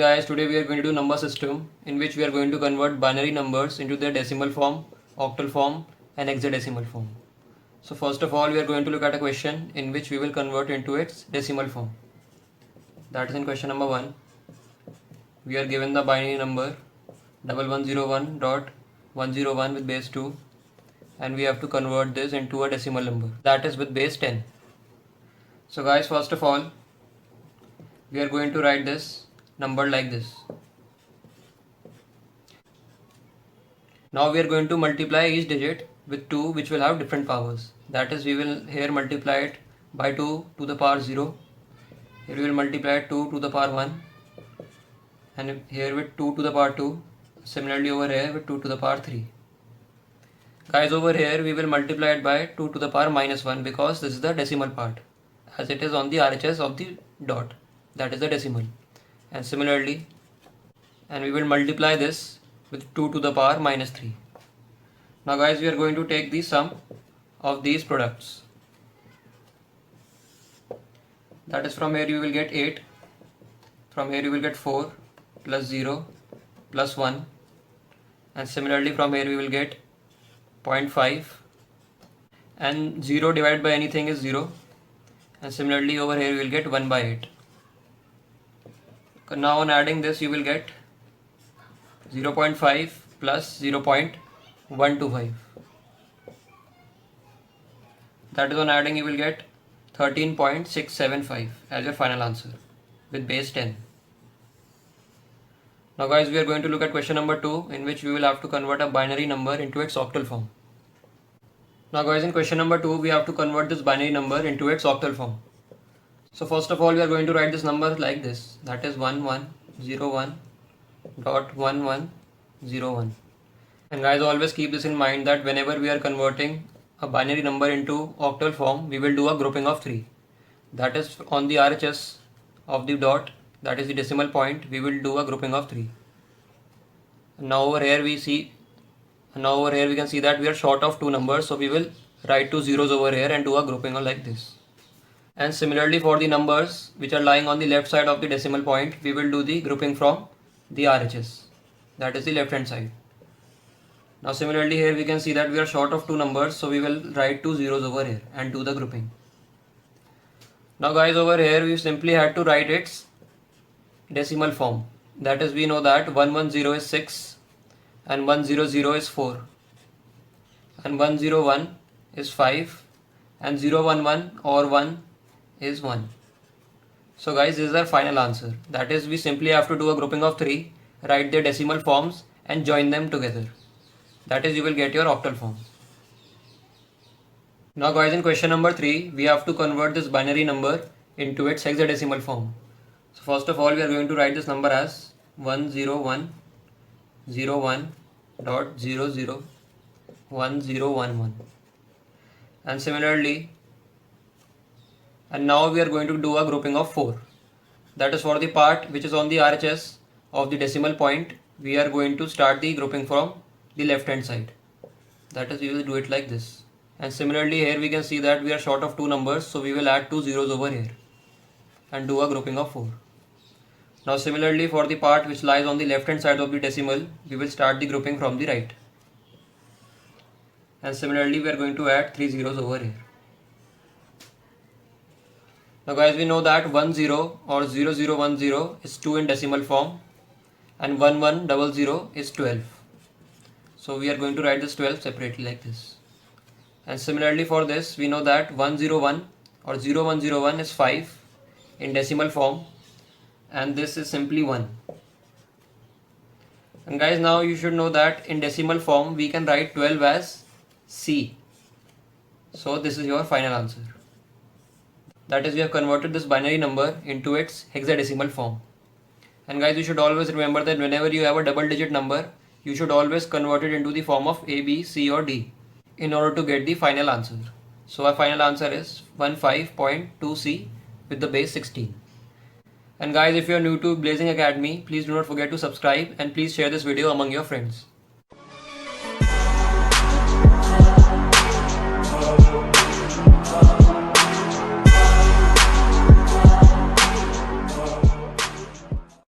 guys, today we are going to do number system in which we are going to convert binary numbers into their decimal form, octal form and hexadecimal form. So first of all we are going to look at a question in which we will convert into its decimal form. That is in question number 1. We are given the binary number 1101.101 with base 2 and we have to convert this into a decimal number, that is with base 10. So guys, first of all we are going to write this number like this. Now we are going to multiply each digit with 2 which will have different powers. That is, we will here multiply it by 2 to the power 0. Here we will multiply it 2 to the power 1 and here with 2 to the power 2. Similarly over here with 2 to the power 3. Guys, over here we will multiply it by 2 to the power minus 1 because this is the decimal part, as it is on the RHS of the dot, that is the decimal. And similarly, and we will multiply this with 2 to the power minus 3. Now guys, we are going to take the sum of these products. That is, from here you will get 8, from here you will get 4 plus 0 plus 1, and similarly from here we will get 0.5, and 0 divided by anything is 0, and similarly over here we will get 1 by 8. Now on adding this you will get 0.5 plus 0.125. That is, on adding you will get 13.675 as your final answer with base 10. Now guys, we are going to look at question number 2 in which we will have to convert a binary number into its octal form. Now guys, in question number 2 we have to convert this binary number into its octal form. So first of all we are going to write this number like this, that is 1101.1101. And guys, always keep this in mind that whenever we are converting a binary number into octal form, we will do a grouping of 3. That is, on the RHS of the dot, that is the decimal point, we will do a grouping of 3. Now over here we can see that we are short of 2 numbers, so we will write 2 zeros over here and do a grouping like this. And similarly for the numbers which are lying on the left side of the decimal point, we will do the grouping from the RHS, that is the left hand side. Now similarly here we can see that we are short of 2 numbers, so we will write 2 zeros over here and do the grouping. Now guys, over here we simply had to write its decimal form. That is, we know that 110 is 6 and 100 is 4 and 101 is 5 and 011 or 1 is 1. So guys, this is our final answer. That is, we simply have to do a grouping of 3, write their decimal forms and join them together. That is, you will get your octal form. Now guys, in question number 3 we have to convert this binary number into its hexadecimal form. So first of all we are going to write this number as 101.001011. And similarly, and now we are going to do a grouping of 4. That is, for the part which is on the RHS of the decimal point, we are going to start the grouping from the left hand side. That is, we will do it like this. And similarly here we can see that we are short of 2 numbers, so we will add 2 zeros over here and do a grouping of 4. Now similarly for the part which lies on the left hand side of the decimal, we will start the grouping from the right. And similarly we are going to add 3 zeros over here. Now guys, we know that 10 or 0010 is 2 in decimal form and 1100 is 12. So we are going to write this 12 separately like this. And similarly for this, we know that 101 or 0101 is 5 in decimal form and this is simply 1. And guys, now you should know that in decimal form we can write 12 as C. So this is your final answer. That is, we have converted this binary number into its hexadecimal form. And guys, you should always remember that whenever you have a double digit number, you should always convert it into the form of A, B, C or D in order to get the final answer. So our final answer is 15.2C with the base 16. And guys, if you are new to Blazing Academy, please do not forget to subscribe and please share this video among your friends.